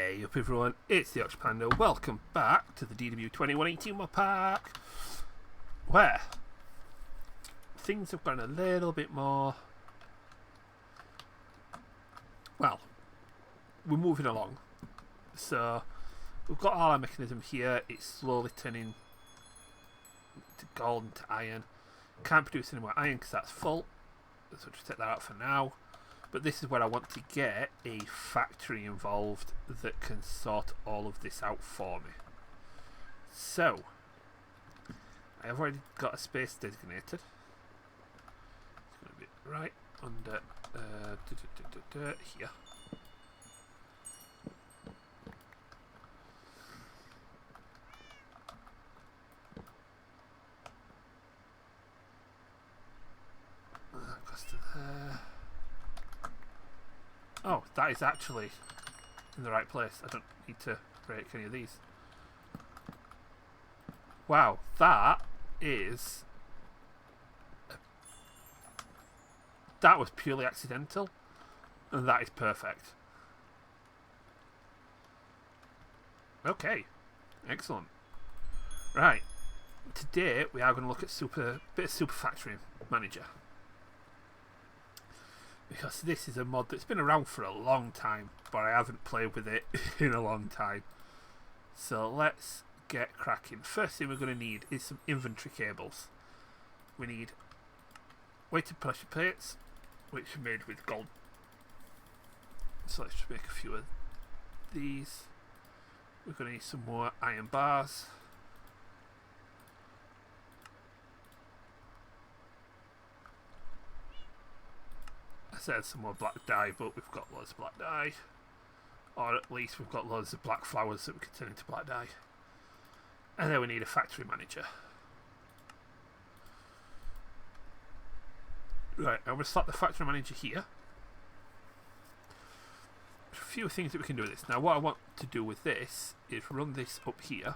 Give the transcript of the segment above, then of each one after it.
Hey up everyone, it's the Yorkshire Panda. Welcome back to the DireWolf20 1.18 modpack, where things have gone a little bit more, well, we're moving along. So we've got all our mechanism here. It's slowly turning to gold and to iron. Can't produce any more iron because that's full, so just take that out for now. But this is where I want to get a factory involved that can sort all of this out for me. So, I have already got a space designated. It's going to be right under here. That goes to there. Oh, that is actually in the right place. I don't need to break any of these. Wow, that is... that was purely accidental, and that is perfect. Okay, excellent. Right, today we are going to look at bit of Super Factory Manager. Because this is a mod that's been around for a long time, but I haven't played with it in a long time. So let's get cracking. First thing we're going to need is some inventory cables. We need weighted pressure plates, which are made with gold. So let's just make a few of these. We're going to need some more iron bars. I said some more black dye, but we've got loads of black dye. Or at least we've got loads of black flowers that we can turn into black dye. And then we need a factory manager. Right, I'm going to slap the factory manager here. There's a few things that we can do with this. Now what I want to do with this is run this up here.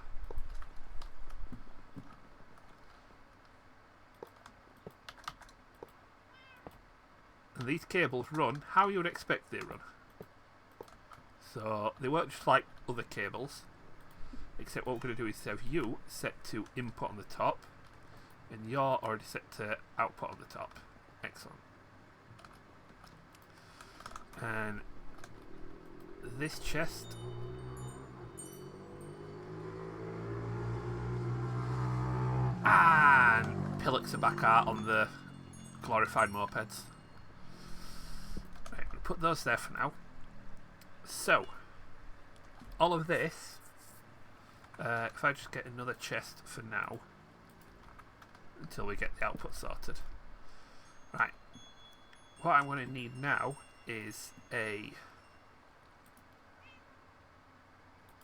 And these cables run how you would expect they run. So they work just like other cables, except what we're going to do is have you set to input on the top, and you're already set to output on the top. Excellent. And this chest, and pillocks are back out on the glorified mopeds. Put those there for now. So, all of this, if I just get another chest for now, until we get the output sorted. Right, what I'm going to need now is a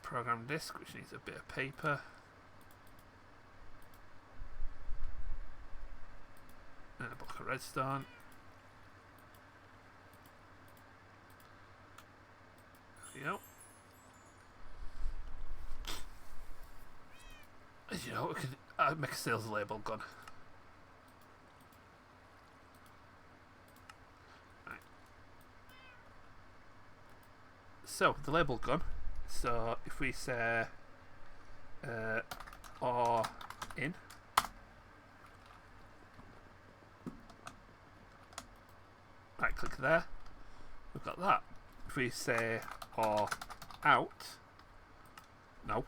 program disk, which needs a bit of paper, and a block of redstone. Yep. As you know, we could make a sales label gun. Right. So, the label gun. So, if we say or in, right click there, we've got that. If we say or out, no,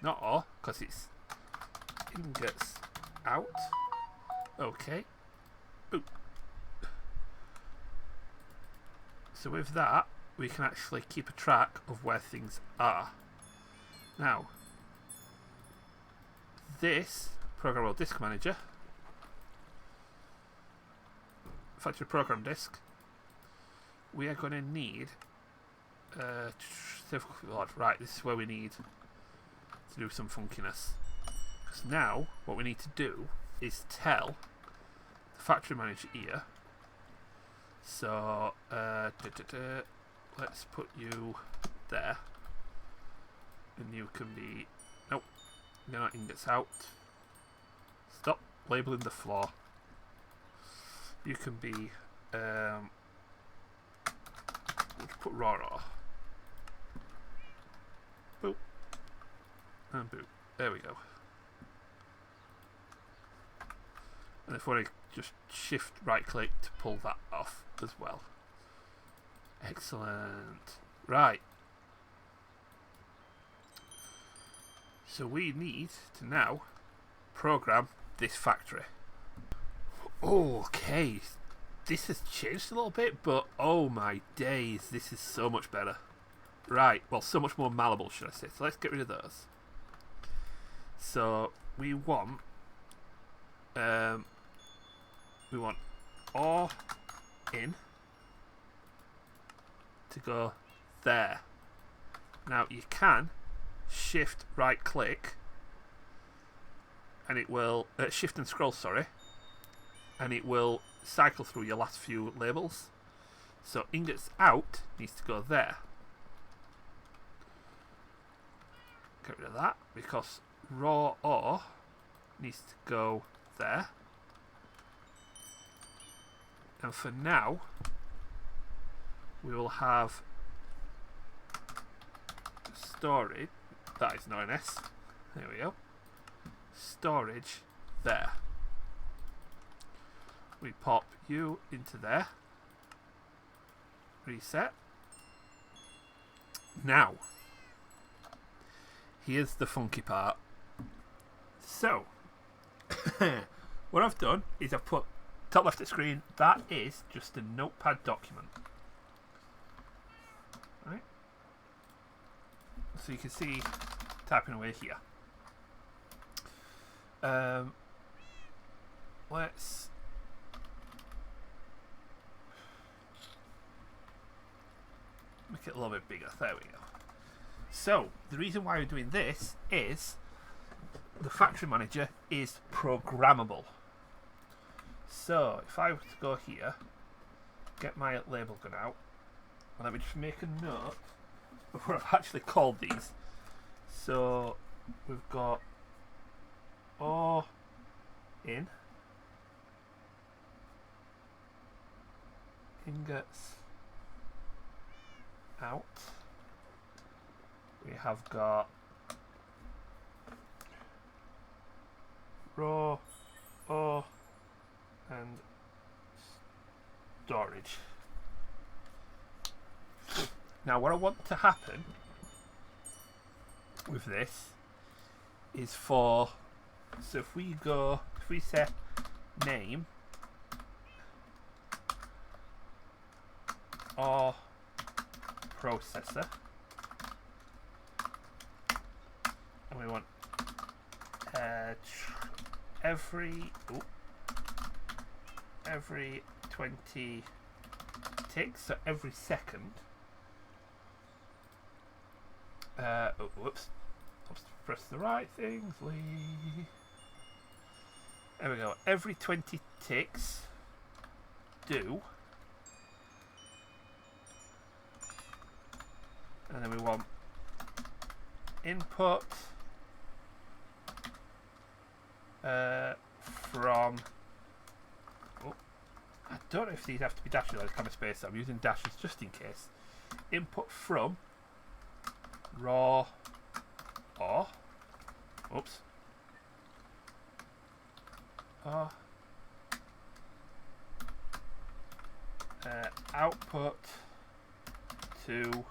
not or, because it's ingots out. Okay, boop. So with that, we can actually keep a track of where things are. Now, this programmable disk manager, factory program disk, we are going to need right, this is where we need to do some funkiness. Because now, what we need to do is tell the factory manager here. So, let's put you there. And you can be... nope, you're not ingots out. Stop labelling the floor. You can be... let's put raw. And boot. There we go. And if I just shift right click to pull that off as well. Excellent. Right. So we need to now program this factory. Okay. This has changed a little bit, but oh my days, this is so much better. Right, well, so much more malleable, should I say. So let's get rid of those. So we want or in to go there. Now you can shift right click and it will shift and scroll, sorry, and it will cycle through your last few labels. So ingots out needs to go there. Get rid of that because raw ore needs to go there. And for now, we will have storage. That is not an S. There we go. Storage there. We pop you into there. Reset. Now, here's the funky part. So, what I've done is I've put top left of the screen, that is just a notepad document. Right? So you can see typing away here. Let's make it a little bit bigger. There we go. So, the reason why we're doing this is the factory manager is programmable. So, if I were to go here, get my label gun out, and let me just make a note of what I've actually called these. So, we've got ore in, ingots out. We have got raw ore and storage. Now what I want to happen with this is so if we set name or processor, and we want every 20 ticks, so every second. Whoops, press the right things, Lee. There we go. Every 20 ticks, do. And then we want input from. Oh, I don't know if these have to be dashes or comma space. So I'm using dashes just in case. Input from raw or. Oops. Output to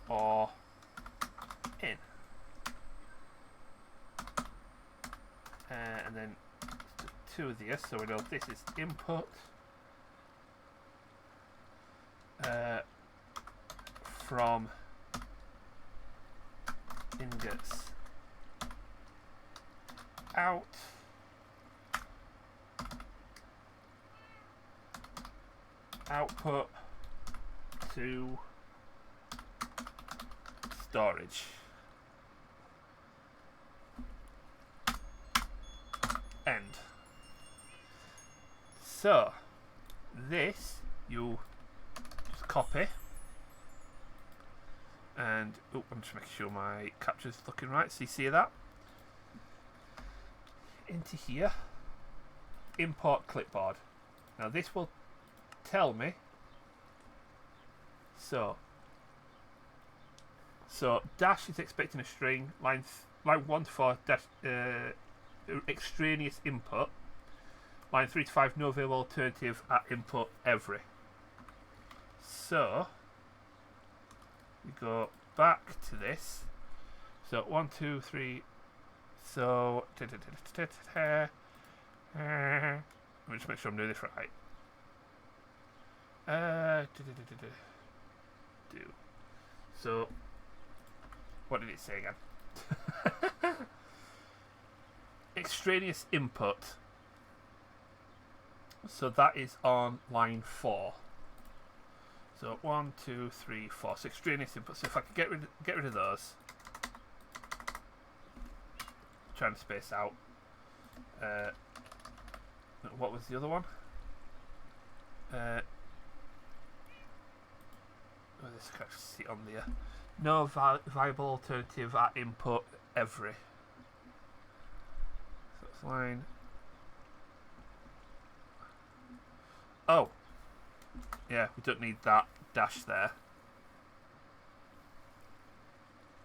or in, and then two of these, so we know this is input from ingots out output to storage. End. So this you just copy and I'm just making sure my capture's looking right, so you see that into here, import clipboard. Now this will tell me, so So dash is expecting a string. Line 1 to 4 dash extraneous input. Line 3 to 5 no available alternative at input every. So we go back to this. So 1, 2, 3. So let me just make sure I'm doing this right. So what did it say again? Extraneous input. So that is on line 4. So 1, 2, 3, 4. So extraneous input. So if I could get rid of those. Trying to space out. What was the other one? This can't see on there. No viable alternative at input every. So it's line. Oh, yeah, we don't need that dash there.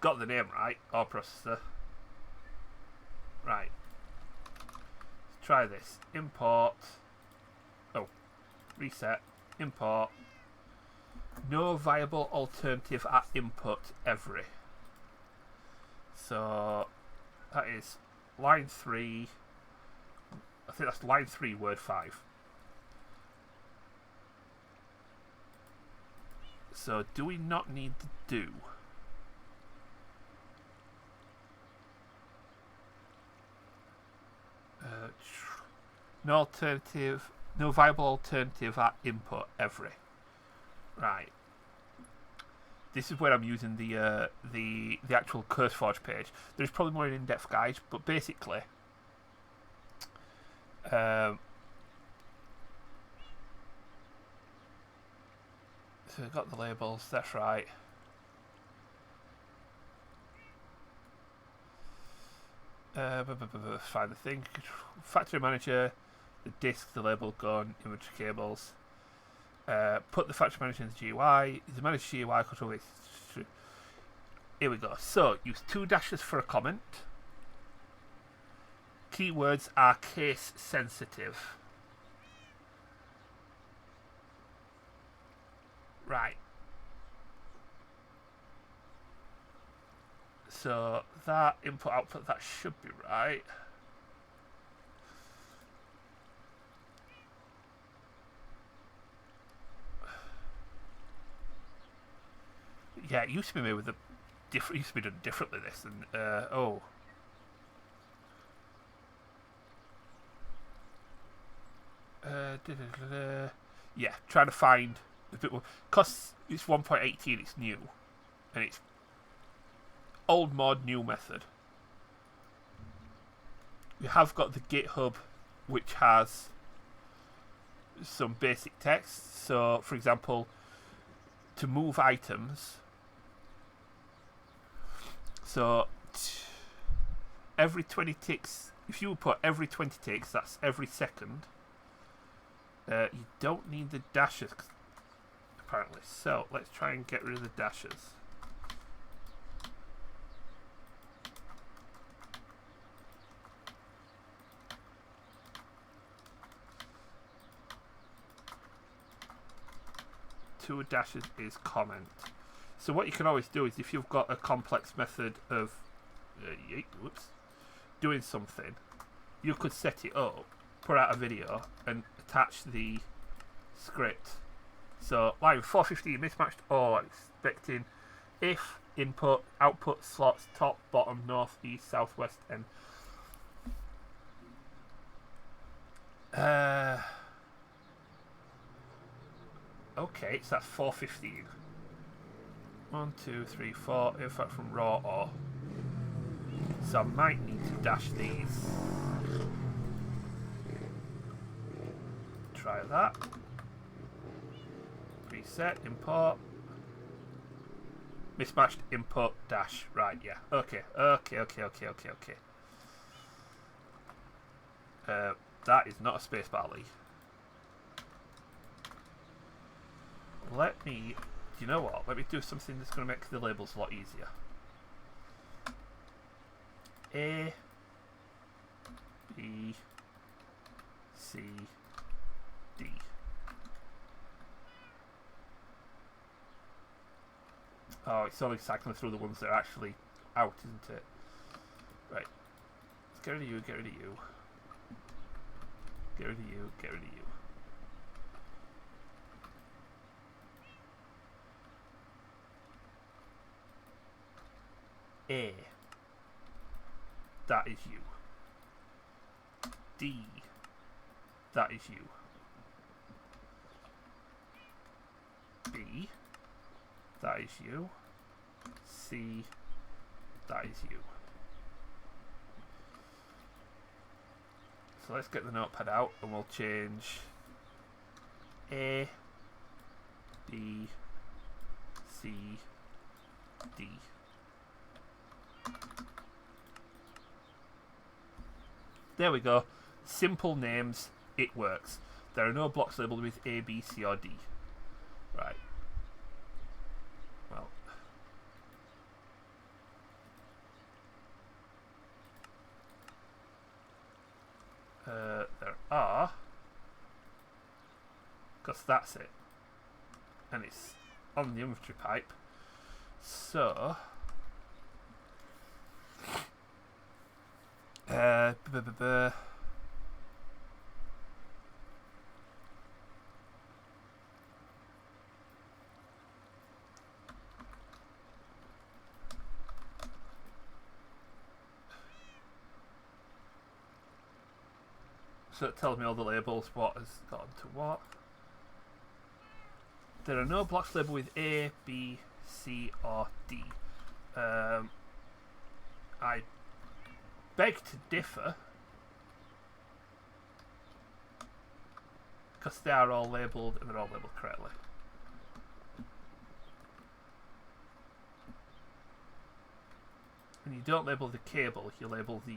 Got the name right, or processor. Right. Let's try this. Import. Oh, reset. Import. No viable alternative at input every. So that is line 3. I think that's line 3, word 5. So do we not need to do? No alternative, no viable alternative at input every. Right. This is where I'm using the actual CurseForge page. There's probably more in-depth guide, but basically, so we've got the labels. That's right. Find the thing. Factory manager, the disk, the label gun, inventory cables. Put the factory manager in the GUI. The manager GUI control. Here we go. So use 2 dashes for a comment. Keywords are case sensitive. Right. So that input output, that should be right. Yeah, it used to be made with a different. Used to be done differently. This and oh. Yeah, trying to find a bit more. Because it's 1.18, it's new, and it's old mod, new method. We have got the GitHub, which has some basic text. So, for example, to move items. So every 20 ticks, if you put every 20 ticks, that's every second. You don't need the dashes, apparently. So let's try and get rid of the dashes. Two dashes is comment. So what you can always do is if you've got a complex method of doing something, you could set it up, put out a video, and attach the script. So line 415 mismatched or expecting if input output slots top, bottom, north, east, southwest, and okay, so that's 415. 1, 2, 3, 4. In fact, from raw or. So I might need to dash these. Try that. Reset, import. Mismatched input dash. Right, yeah. Okay. That is not a spacebar, Lee. Let me you know what? Let me do something that's going to make the labels a lot easier. A, B, C, D. Oh, it's only cycling through the ones that are actually out, isn't it? Right. Let's get rid of you, get rid of you. Get rid of you, get rid of you. A. That is you. D. That is you. B. That is you. C. That is you. So let's get the notepad out and we'll change A, B, C, D. There we go. Simple names, it works. There are no blocks labelled with A, B, C or D. Right. Well. There are. Because that's it. And it's on the inventory pipe. So. So it tells me all the labels, what has gone to what. There are no blocks labelled with A, B, C or D. I beg to differ, because they are all labelled and they're all labelled correctly. And you don't label the cable, you label the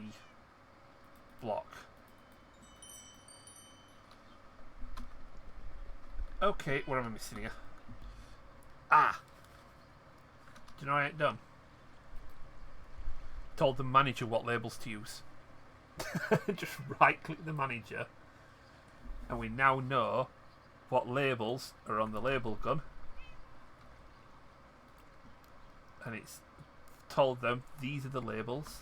block. Okay, what am I missing here? Ah! Do you know I ain't done? Told the manager what labels to use. Just right click the manager and we now know what labels are on the label gun, and it's told them these are the labels.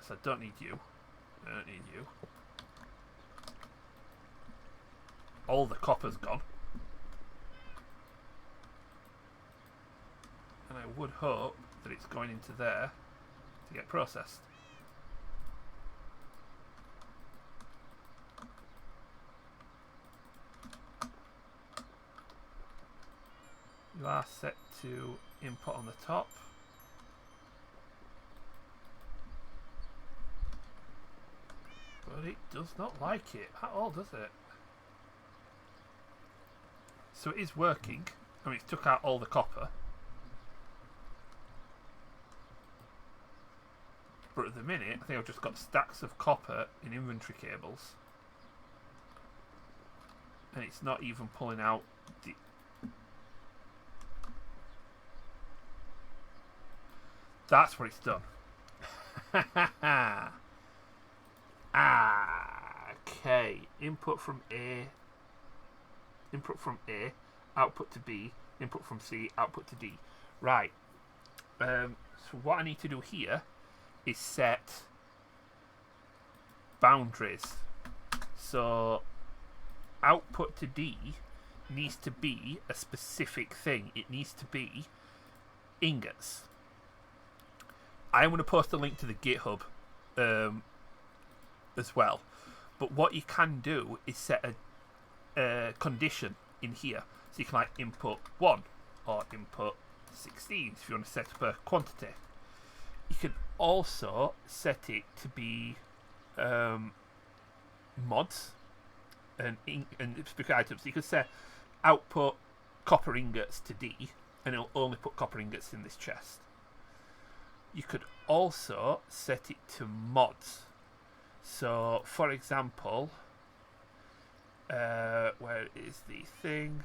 So I don't need you. I don't need you. All the copper's gone. And I would hope that it's going into there to get processed. You are set to input on the top. But it does not like it at all, does it? So it is working. I mean, it took out all the copper. But at the minute, I think I've just got stacks of copper in inventory cables. And it's not even pulling out the... That's what it's done. Okay. Input from A, output to B, input from C, output to D. Right. So what I need to do here is set boundaries. So output to D needs to be a specific thing. It needs to be ingots. I'm going to post a link to the GitHub as well. But what you can do is set a condition in here. So you can like input 1 or input 16 if you want to set up a quantity. You can also set it to be mods and specific items. So you could say output copper ingots to D and it'll only put copper ingots in this chest. You could also set it to mods. So for example, where is the thing?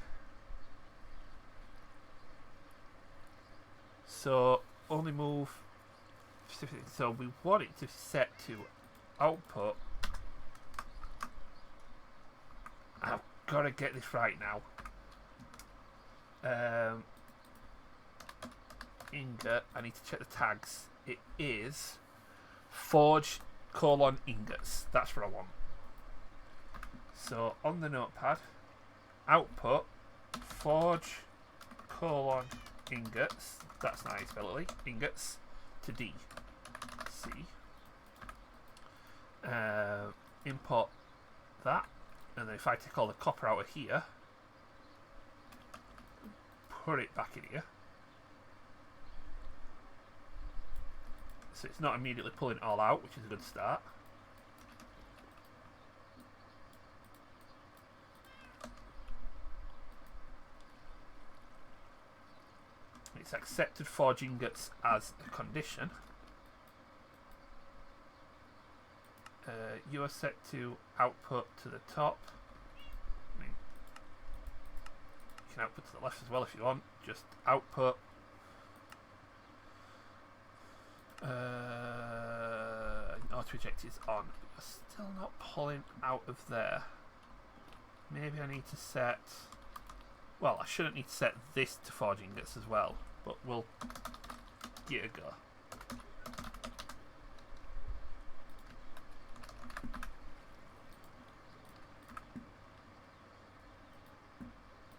So only move specific. So we want it to set to output. I've got to get this right now. Ingot. I need to check the tags. It is forge : ingots. That's what I want. So on the notepad, output forge : ingots. That's nice spellingly. Ingots to D. C. Import that, and then if I take all the copper out of here, put it back in here. So it's not immediately pulling it all out, which is a good start. It's accepted forge ingots as a condition. You are set to output to the top. I mean, you can output to the left as well if you want. Just output. AutoEject is on. You're still not pulling out of there. Maybe I need to set. Well, I shouldn't need to set this to forge ingots as well, but we'll give it a go.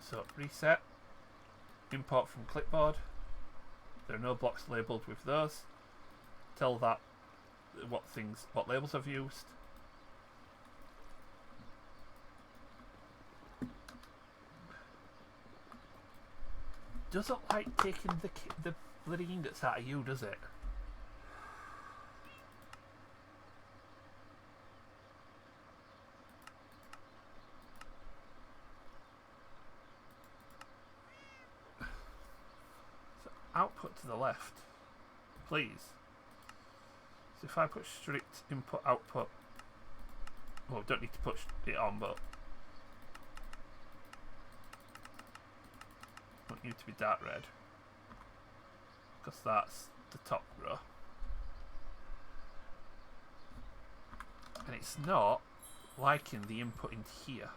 So reset, import from Clipboard. There are no blocks labelled with those. Tell that what labels I've used. Doesn't like taking the bloody ingots out of you, does it? So output to the left, please. So if I put strict input output, well, don't need to put it on, but I want you to be dark red because that's the top row, and it's not liking the input into here.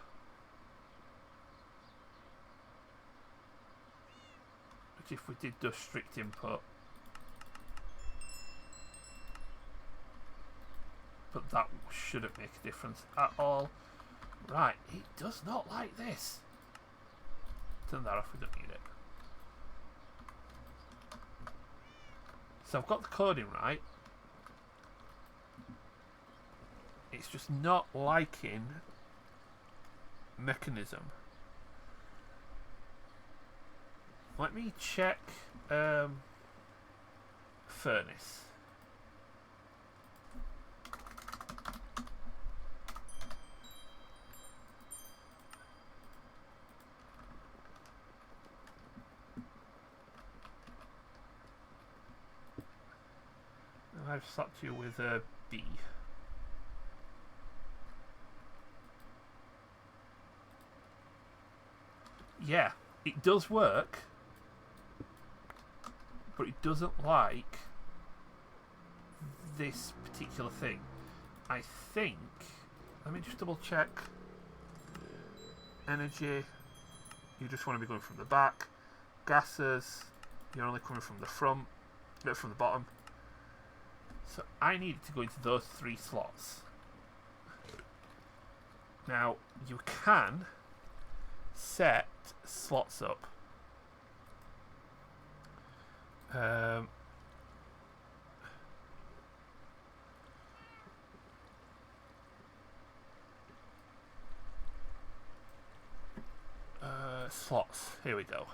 Which if we did do strict input, but that shouldn't make a difference at all. Right, it does not like this. Turn that off, we don't need it. So I've got the coding right. It's just not liking mechanism. Let me check furnace. I've slapped you with a B. Yeah, it does work, but it doesn't like this particular thing. I think, let me just double check. Energy, you just want to be going from the back. Gases, you're only coming from the front, from the bottom. So I need it to go into those 3 slots. Now, you can set slots up. Slots, here we go.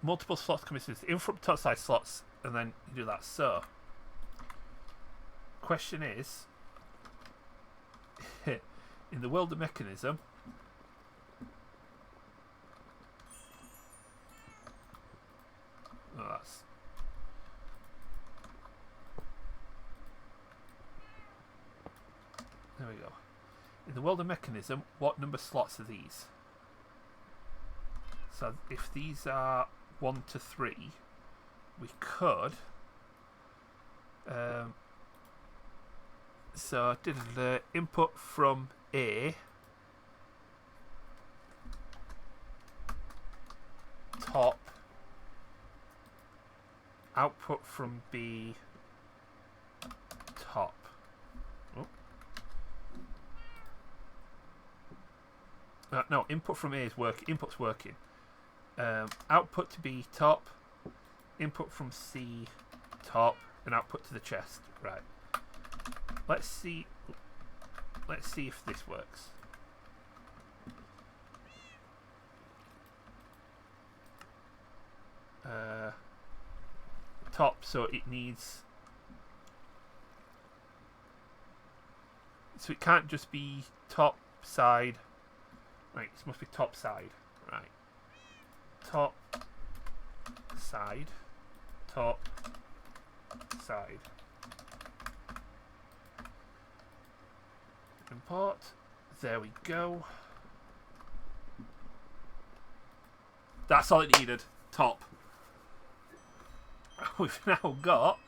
Multiple slots come into in front top side slots, and then you do that. So, question is, in the world of mechanism, oh, that's there we go. In the world of mechanism, what number slots are these? So if these are 1 to 3, we could. So did the input from A, top, output from B, top. Oh. No, input from A is working. Input's working. Output to B, top. Input from C, top, and output to the chest. Right. Let's see. Let's see if this works. Top, so it needs. So it can't just be top side. Right, this must be top side. Right. Top side. Top side. Import. There we go. That's all it needed. Top. We've now got.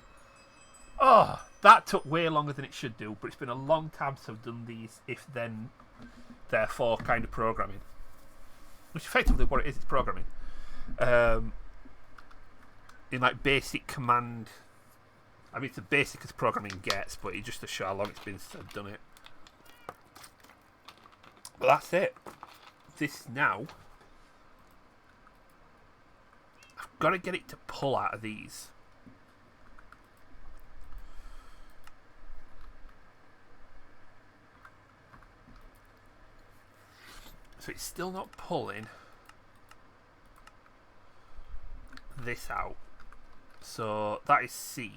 Oh, that took way longer than it should do, but it's been a long time since I've done these if then, therefore kind of programming. Which effectively what it is, it's programming. In like basic command. I mean, it's the basic as programming gets, but it's just to show how long it's been since I've done it. But that's it. This now. I've got to get it to pull out of these. So it's still not pulling this out. So that is C.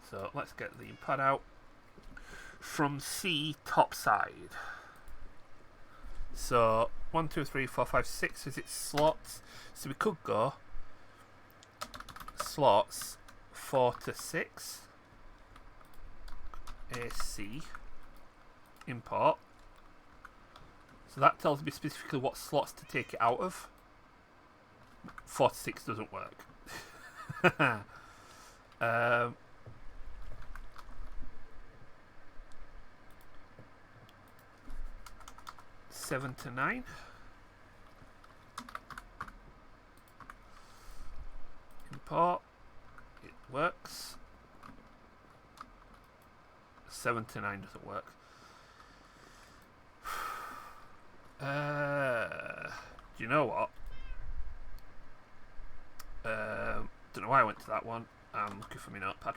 So let's get the input out. From C, top side. So 1, 2, 3, 4, 5, 6 is its slots. So we could go slots 4 to 6. AC. Import. So that tells me specifically what slots to take it out of. 4 to 6 doesn't work. 7 to 9. Import. It works. 7 to 9 doesn't work. Do you know what? Don't know why I went to that one. I'm looking for my notepad.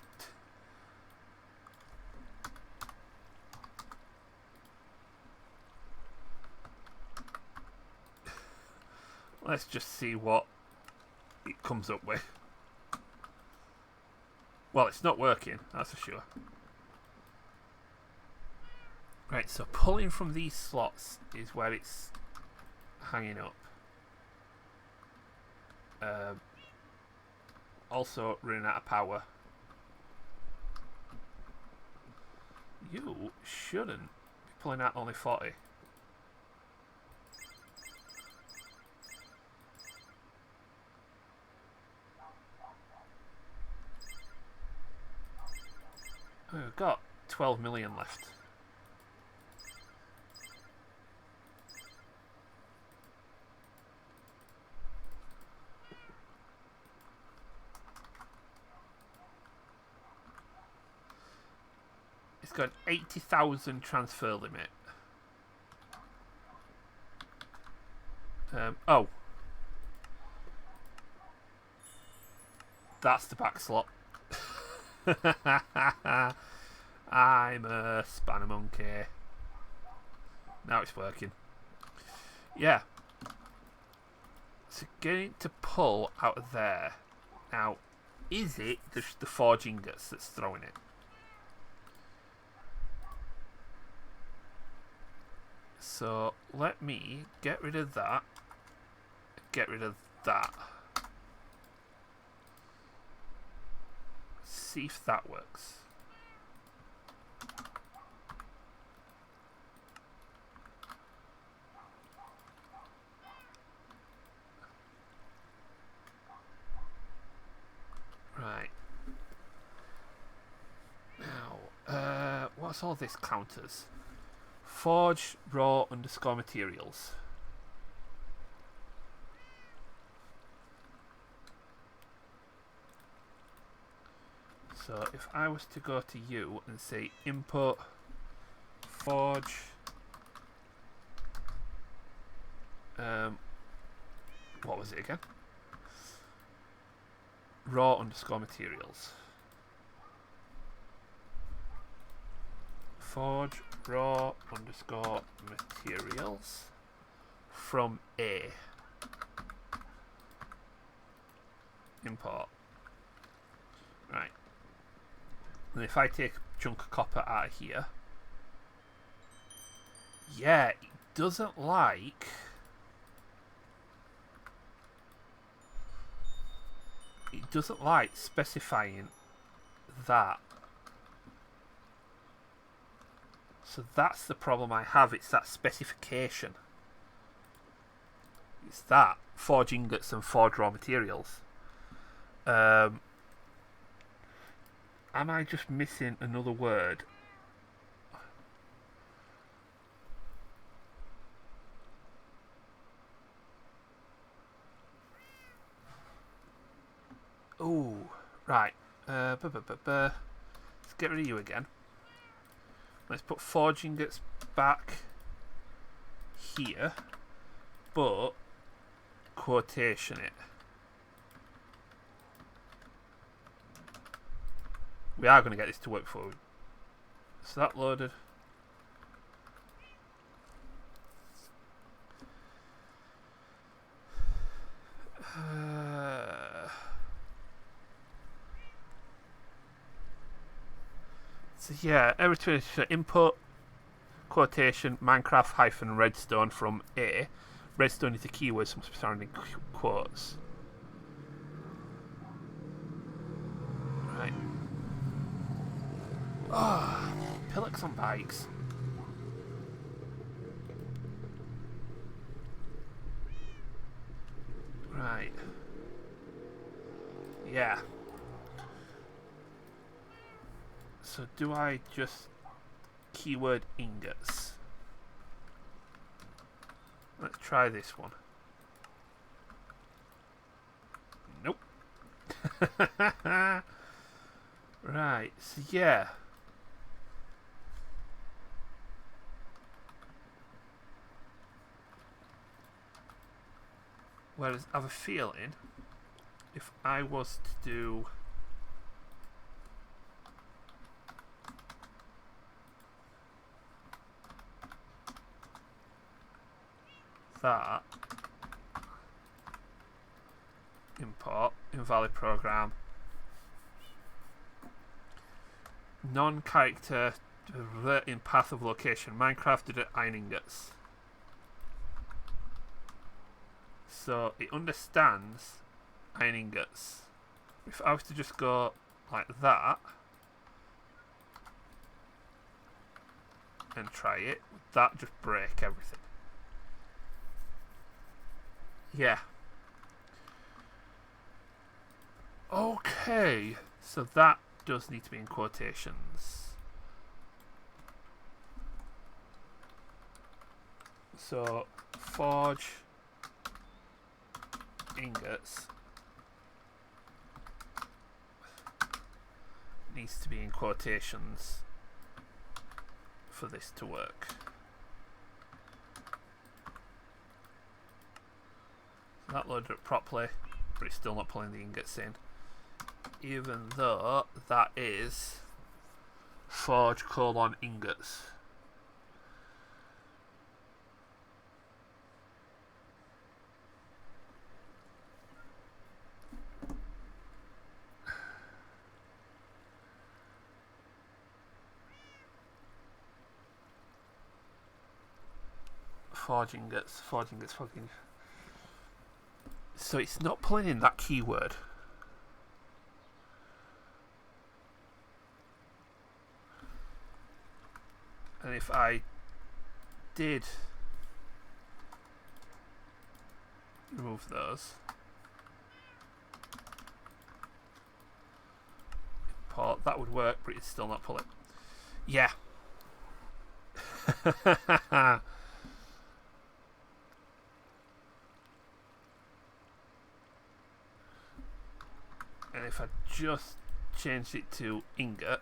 Let's just see what it comes up with. Well, it's not working, that's for sure. Right, so pulling from these slots is where it's hanging up. Also running out of power. You shouldn't be pulling out only 40. We've got 12 million left. It's got an 80,000 transfer limit. Oh. That's the back slot. I'm a spanner monkey. Now it's working. Yeah. So getting it to pull out of there. Now, is it just the forge ingots that's throwing it? So let me get rid of that. Get rid of that. See if that works. what's all this counters? Forge raw underscore materials. So if I was to go to you and say input forge what was it again? Raw underscore materials. Forge raw underscore materials from A. Import. Right. And if I take a chunk of copper out of here, yeah, it doesn't like specifying that. So that's the problem I have. It's that specification. It's that forge ingots and forge raw materials. Am I just missing another word? Oh, right. Let's get rid of you again. Let's put forge ingots back here, but quotation it. We are going to get this to work for you. So that loaded. So yeah, every input quotation Minecraft hyphen redstone from A. Redstone is the keyword, some surrounding quotes. Right. Oh, pillocks on bikes. Right. Yeah. So do I just keyword ingots? Let's try this one. Nope. Right, so yeah. Whereas I have a feeling if I was to do that, import invalid program, non-character in path of location, Minecraft did it iron ingots. So it understands iron ingots. If I was to just go like that and try it, would that just break everything? Yeah. Okay, so that does need to be in quotations. So forge ingots needs to be in quotations for this to work. That loaded it properly, but it's still not pulling the ingots in, even though that is forge : ingots. Forge ingots, fucking. So it's not pulling in that keyword. And if I did remove those, import, that would work, but it's still not pulling. Yeah, And if I just changed it to ingot,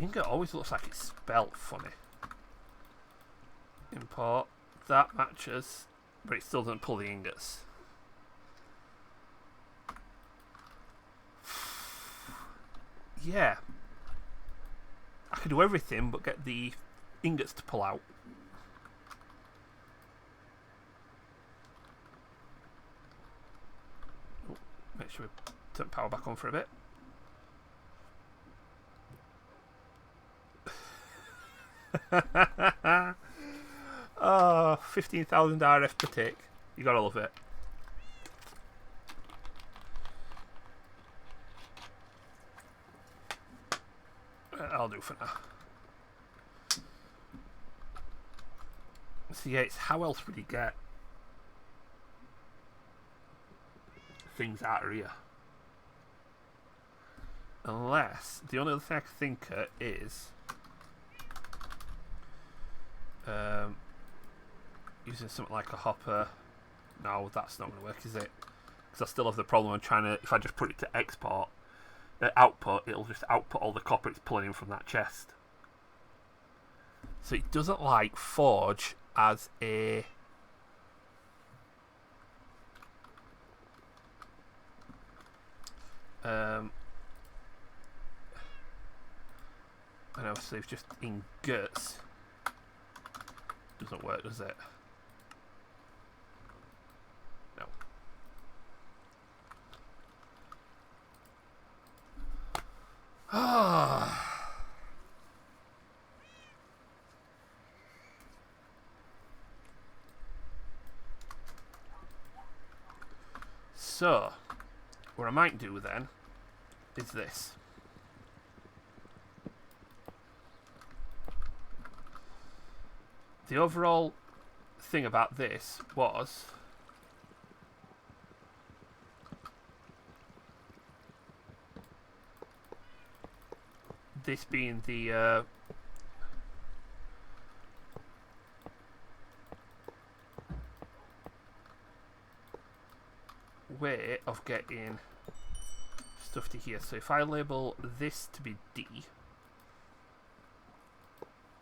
ingot always looks like it's spelt funny. Import, that matches, but it still doesn't pull the ingots. Yeah, I could do everything but get the ingots to pull out. Oh, make sure we turn power back on for a bit. Oh, 15,000 RF per tick. You gotta love it. I'll do for now. So yeah, it's how else would you get things out of here? Unless, the only other thing I can think of is using something like a hopper. No, that's not going to work, is it? Because I still have the problem of trying to, if I just put it to export, output, it'll just output all the copper it's pulling in from that chest. So it doesn't like Forge as a I know, so it's just ingots. Doesn't work, does it? No. Ah. So, what I might do then is this. The overall thing about this was this being the way of getting stuff to here. So if I label this to be D,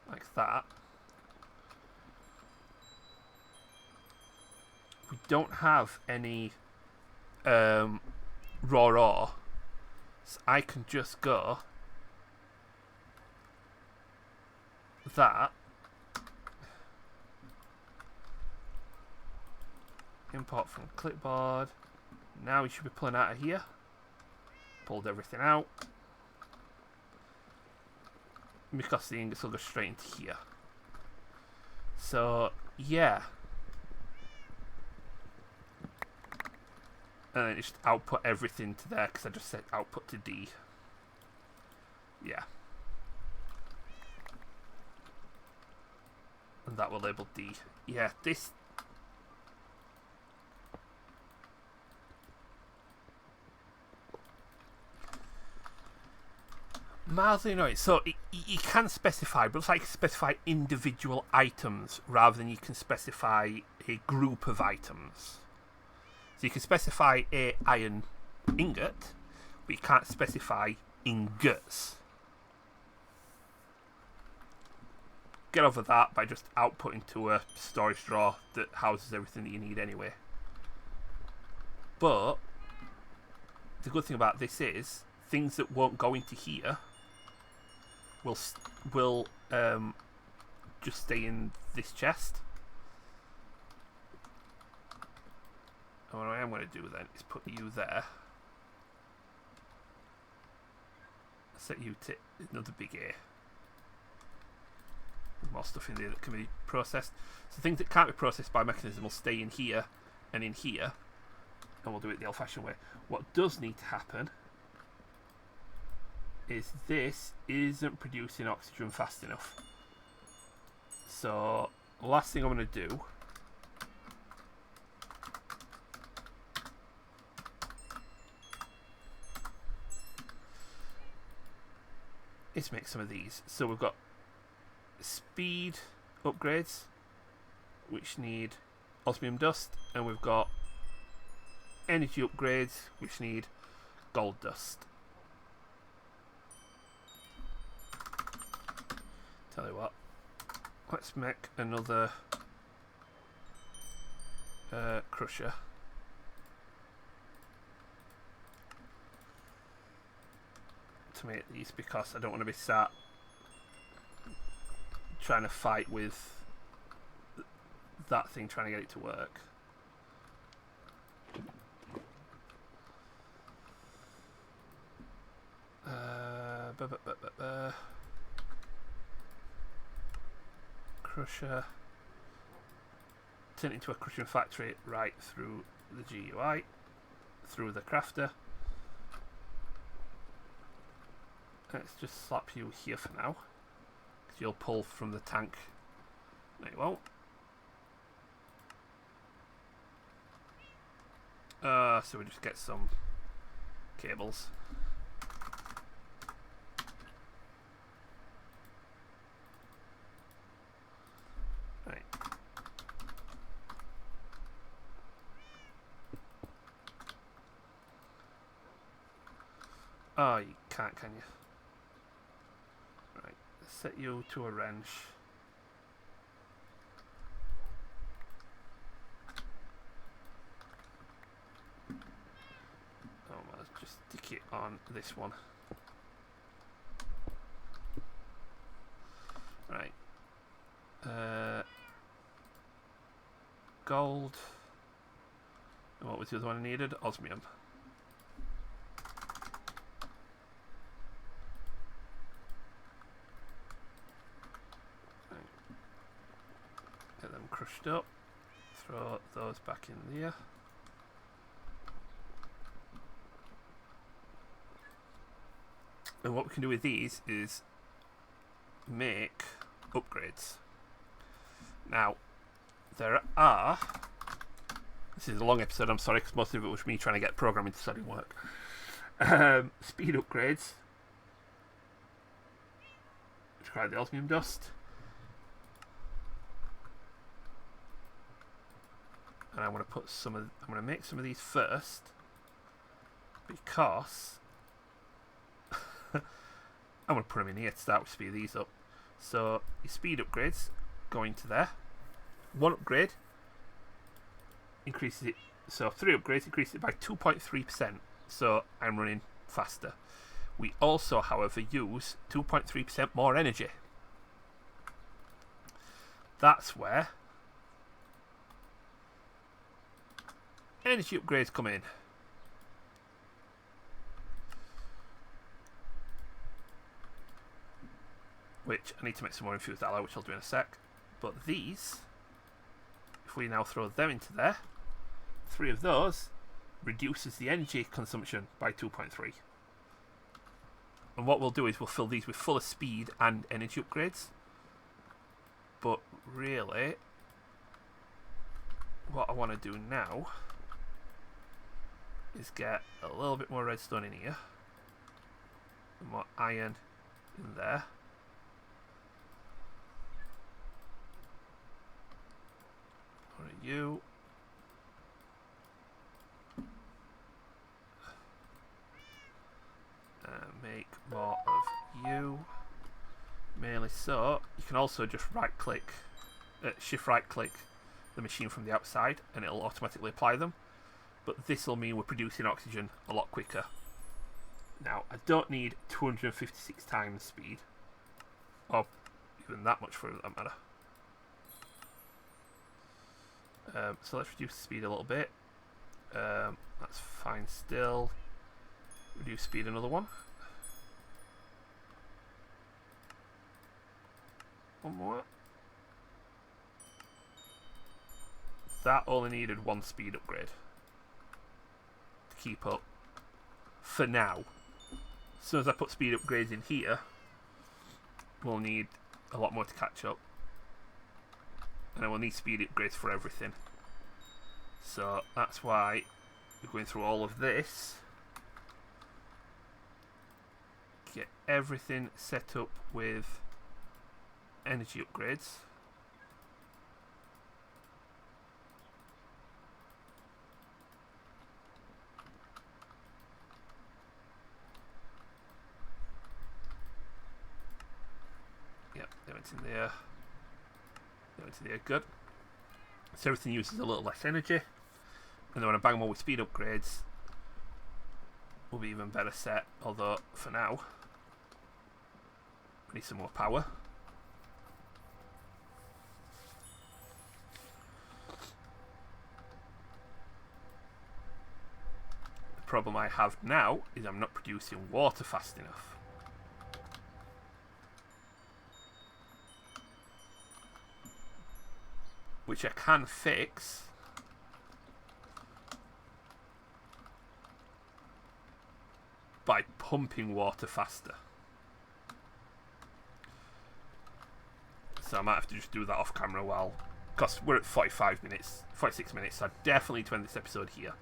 like that, we don't have any raw, so I can just go that, import from Clipboard. Now we should be pulling out of here. Pulled everything out. Because the ingots will go straight into here. So, yeah. And then just output everything to there because I just said output to D. Yeah. And that will label D. Yeah, this. Mildly annoying. So you can specify, but it's like specify individual items rather than you can specify a group of items. So you can specify a iron ingot, but you can't specify ingots. Get over that by just outputting to a storage drawer that houses everything that you need anyway. But the good thing about this is things that won't go into here will just stay in this chest. And what I am going to do then is put you there. Set you to another big A. More stuff in there that can be processed. So things that can't be processed by mechanism will stay in here and in here. And we'll do it the old-fashioned way. What does need to happen is this isn't producing oxygen fast enough. So the last thing I'm going to do is make some of these. So we've got speed upgrades, which need osmium dust, and we've got energy upgrades, which need gold dust. Tell you what, let's make another crusher. To make these, because I don't want to be sat trying to fight with that thing trying to get it to work. Crusher. Turn it into a crushing factory right through the GUI, through the crafter. Let's just slap you here for now, because you'll pull from the tank. No, you won't. So we just get some cables. Right. Oh, you can't, can you? Right. Set you to a wrench. Stick it on this one. Right. Gold. And what was the other one I needed? Osmium. Right. Get them crushed up. Throw those back in there. And what we can do with these is make upgrades. Now, there are... This is a long episode, I'm sorry, because most of it was me trying to get programming to study work. Speed upgrades. Try the osmium dust. And I want to put some of... I'm going to make some of these first, because... I'm going to put them in here to start with, speed these up. So your speed upgrades go into there. One upgrade increases it. So 3 upgrades increases it by 2.3%. So I'm running faster. We also, however, use 2.3% more energy. That's where energy upgrades come in. Which I need to make some more infused alloy, which I'll do in a sec. But these, if we now throw them into there, 3 of those reduces the energy consumption by 2.3. And what we'll do is we'll fill these with fuller speed and energy upgrades. But really, what I want to do now is get a little bit more redstone in here, and more iron in there. You make more of you, mainly so you can also just right click, shift right click the machine from the outside and it'll automatically apply them, but this will mean we're producing oxygen a lot quicker. Now I don't need 256 times speed, or even that much for that matter. So let's reduce the speed a little bit. That's fine still. Reduce speed another one. One more. That only needed 1 speed upgrade to keep up for now. As soon as I put speed upgrades in here, we'll need a lot more to catch up. And I will need speed upgrades for everything. So that's why we're going through all of this get everything set up with energy upgrades. Yep, they went in there. They went in there, good. So everything uses a little less energy. And then when I bang them all with speed upgrades, we'll be even better set. Although, for now, we need some more power. The problem I have now is I'm not producing water fast enough. Which I can fix by pumping water faster. So I might have to just do that off camera while, because we're at 45 minutes, 46 minutes, so I definitely need to end this episode here.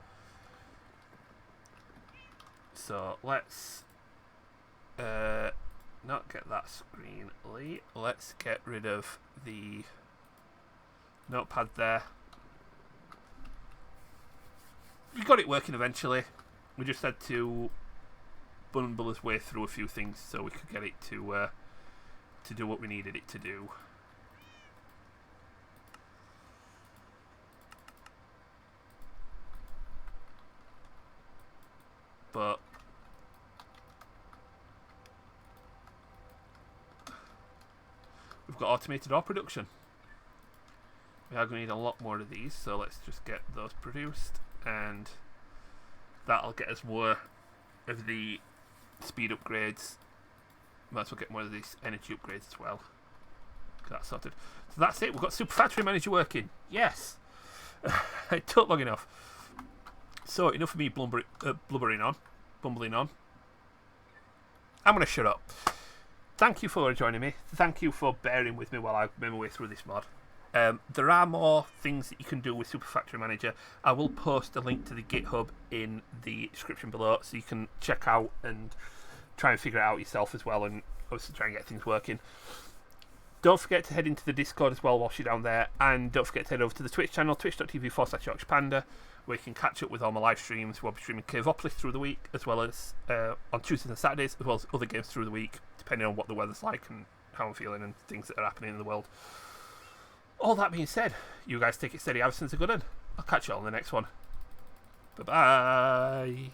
So let's not get that screen lit. Let's get rid of the notepad there. We got it working eventually. We just had to bumble his way through a few things so we could get it to do what we needed it to do. But we've got automated ore production. We are going to need a lot more of these, so let's just get those produced, and that'll get us more of the speed upgrades. Might as well get more of these energy upgrades as well. Get that sorted. So that's it. We've got Super Factory Manager working. Yes! It took long enough. So, enough of me bumbling on. I'm going to shut up. Thank you for joining me. Thank you for bearing with me while I make my way through this mod. There are more things that you can do with Super Factory Manager. I will post a link to the GitHub in the description below, so you can check out and try and figure it out yourself as well, and obviously try and get things working. Don't forget to head into the Discord as well whilst you're down there, and don't forget to head over to the Twitch channel, twitch.tv/Yorkshire Panda, where you can catch up with all my live streams. We'll be streaming Caveopolis through the week, as well as on Tuesdays and Saturdays, as well as other games through the week, depending on what the weather's like and how I'm feeling and things that are happening in the world. All that being said, you guys take it steady. Allison's a good one. I'll catch you all in the next one. Bye-bye.